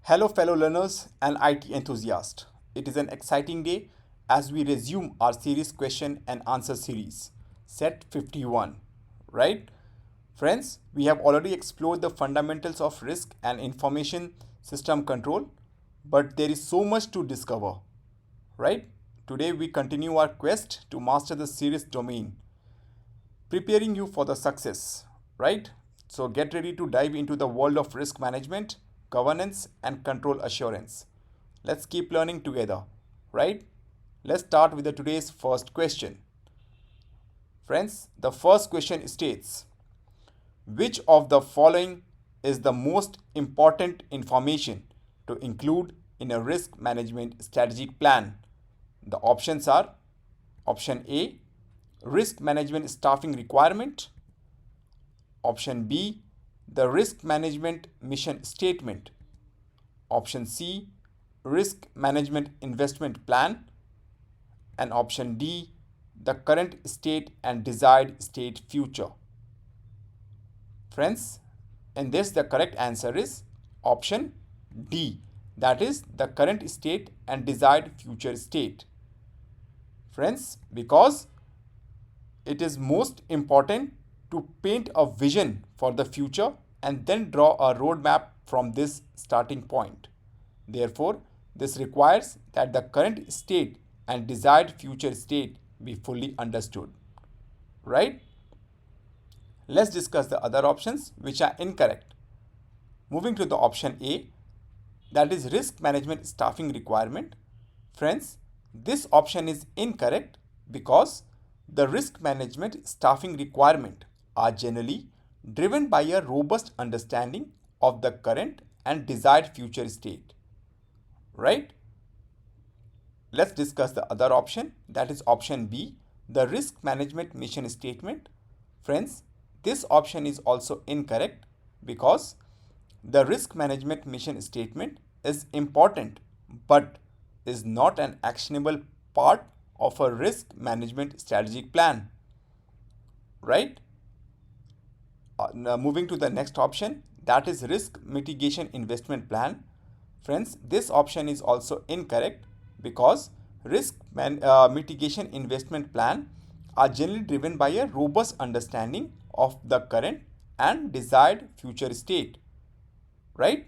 Hello, fellow learners and IT enthusiasts. It is an exciting day as we resume our series question and answer series, set 51, right? Friends, we have already explored the fundamentals of risk and information system control, but there is so much to discover, right? Today we continue our quest to master the series domain, preparing you for the success, right? So get ready to dive into the world of risk management, governance, and control assurance. Let's keep learning together, right? Let's start with today's first question. Friends, the first question states, which of the following is the most important information to include in a risk management strategic plan? The options are option A, risk management staffing requirement, option B, the risk management mission statement, option C, risk management investment plan, and option D, the current state and desired state future. Friends, in this the correct answer is option D, that is the current state and desired future state. Friends, because it is most important to paint a vision for the future and then draw a roadmap from this starting point. Therefore, this requires that the current state and desired future state be fully understood. Right? Let's discuss the other options which are incorrect. Moving to the option A, that is risk management staffing requirement. Friends, this option is incorrect because the risk management staffing requirement are generally driven by a robust understanding of the current and desired future state. Right? Let's discuss the other option, that is option B, the risk management mission statement. Friends, this option is also incorrect because the risk management mission statement is important but is not an actionable part of a risk management strategic plan. Right? Now moving to the next option, that is risk mitigation investment plan. Friends, this option is also incorrect because mitigation investment plan are generally driven by a robust understanding of the current and desired future state. Right?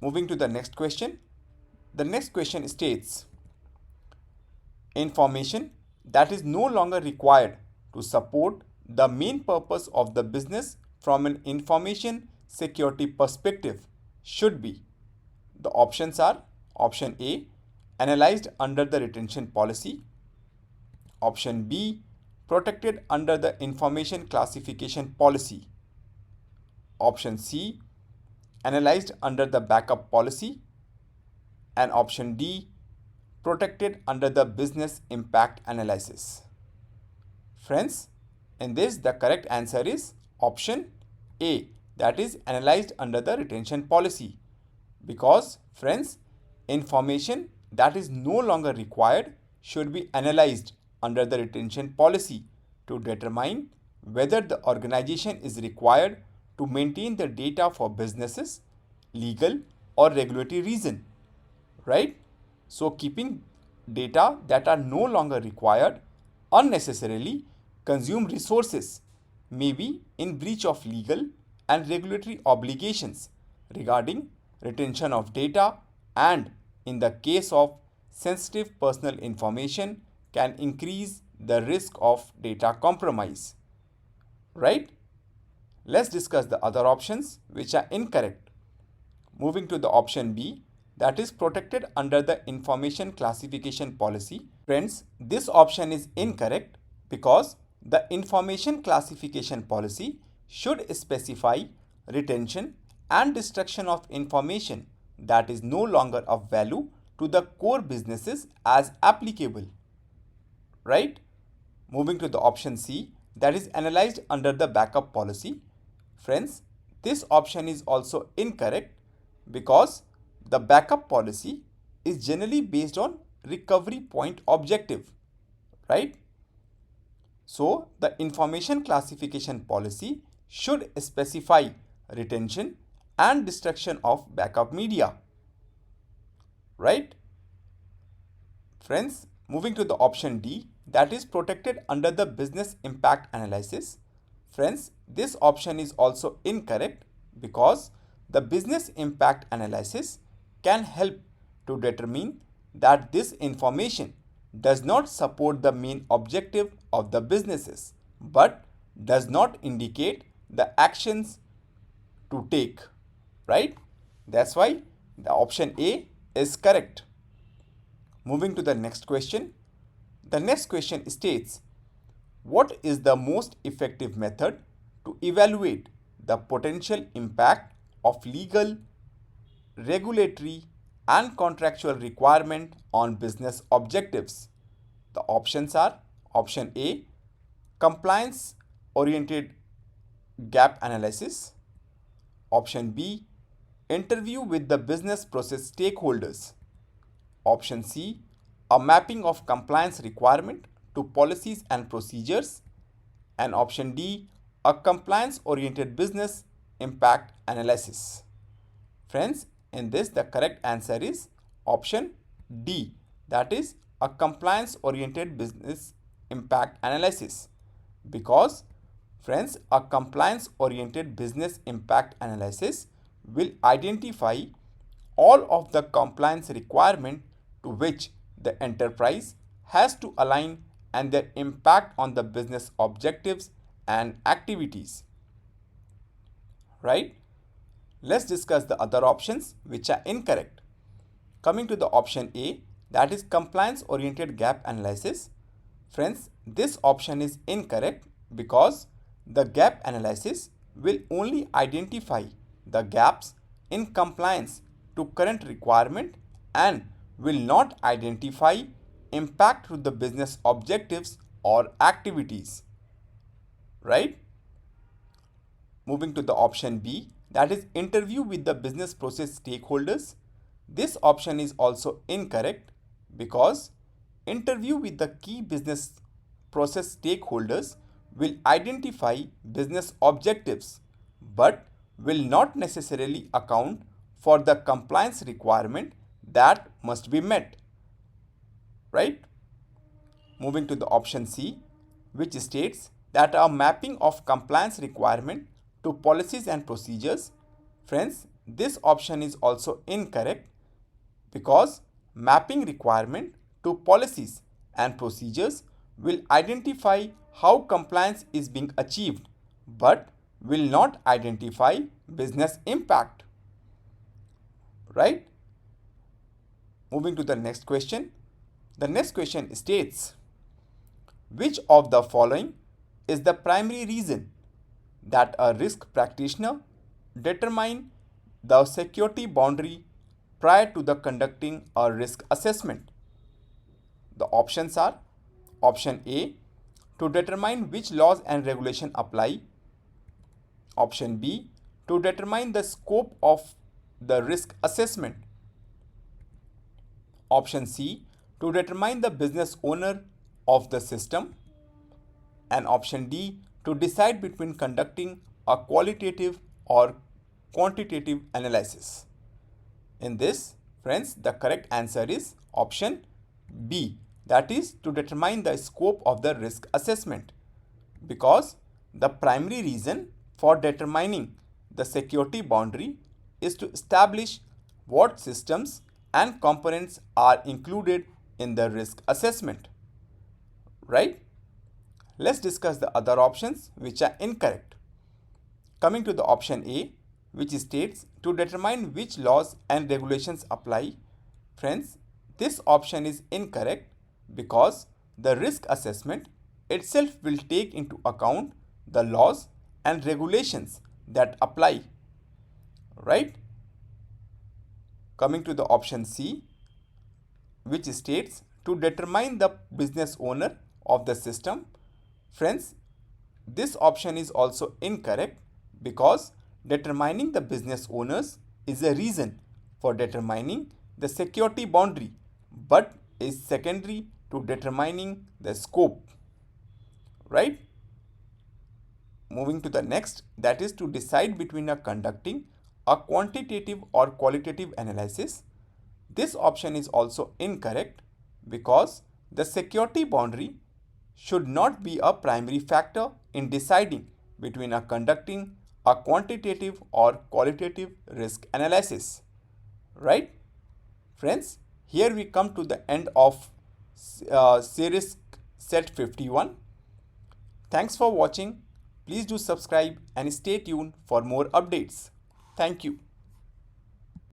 Moving to the next question. The next question states, information that is no longer required to support the main purpose of the business from an information security perspective should be. The options are option A, analyzed under the retention policy, option B, protected under the information classification policy, option C, analyzed under the backup policy, and option D, protected under the business impact analysis. Friends, in this the correct answer is option A, that is analyzed under the retention policy. Because friends, information that is no longer required should be analyzed under the retention policy to determine whether the organization is required to maintain the data for businesses, legal or regulatory reason. Right? So keeping data that are no longer required unnecessarily consume resources may be in breach of legal and regulatory obligations regarding retention of data, and in the case of sensitive personal information can increase the risk of data compromise. Right? Let's discuss the other options which are incorrect. Moving to the option B, that is protected under the information classification policy. Friends, this option is incorrect because the information classification policy should specify retention and destruction of information that is no longer of value to the core businesses as applicable. Right? Moving to the option C, that is analyzed under the backup policy. Friends, this option is also incorrect because the backup policy is generally based on recovery point objective. Right? So, the information classification policy should specify retention and destruction of backup media. Right? Friends, moving to the option D, that is protected under the business impact analysis. Friends, this option is also incorrect because the business impact analysis can help to determine that this information does not support the main objective of the businesses but does not indicate the actions to take, right? That's why the option A is correct. Moving to the next question. The next question states, what is the most effective method to evaluate the potential impact of legal, regulatory, and contractual requirement on business objectives? The options are option A, compliance oriented gap analysis, option B, interview with the business process stakeholders, option C, a mapping of compliance requirement to policies and procedures, and option D, a compliance oriented business impact analysis. Friends, in this the correct answer is option D, that is a compliance oriented business impact analysis, because friends, a compliance oriented business impact analysis will identify all of the compliance requirement to which the enterprise has to align and their impact on the business objectives and activities. Right? Let's discuss the other options which are incorrect. Coming to the option A, that is compliance oriented gap analysis. Friends, this option is incorrect because the gap analysis will only identify the gaps in compliance to current requirement and will not identify impact to the business objectives or activities. Right? Moving to the option B, that is interview with the business process stakeholders. This option is also incorrect because interview with the key business process stakeholders will identify business objectives but will not necessarily account for the compliance requirement that must be met. Right? Moving to the option C, which states that a mapping of compliance requirement to policies and procedures. Friends, this option is also incorrect because mapping requirement to policies and procedures will identify how compliance is being achieved but will not identify business impact. Right? Moving to the next question. The next question states, which of the following is the primary reason that a risk practitioner determine the security boundary prior to the conducting a risk assessment? The options are option A, to determine which laws and regulation apply, option B, to determine the scope of the risk assessment, option C, to determine the business owner of the system, and option D, to decide between conducting a qualitative or quantitative analysis. In this, friends, the correct answer is option B, that is to determine the scope of the risk assessment, because the primary reason for determining the security boundary is to establish what systems and components are included in the risk assessment. Right? Let's discuss the other options which are incorrect. Coming to the option A, which states to determine which laws and regulations apply. Friends, this option is incorrect because the risk assessment itself will take into account the laws and regulations that apply. Right? Coming to the option C, which states to determine the business owner of the system. Friends, this option is also incorrect because determining the business owners is a reason for determining the security boundary but is secondary to determining the scope. Right? Moving to the next, that is to decide between conducting a quantitative or qualitative analysis? This option is also incorrect because the security boundary should not be a primary factor in deciding between conducting a quantitative or qualitative risk analysis. Right? Friends, here we come to the end of series set 51. Thanks for watching. Please do subscribe and stay tuned for more updates. Thank you.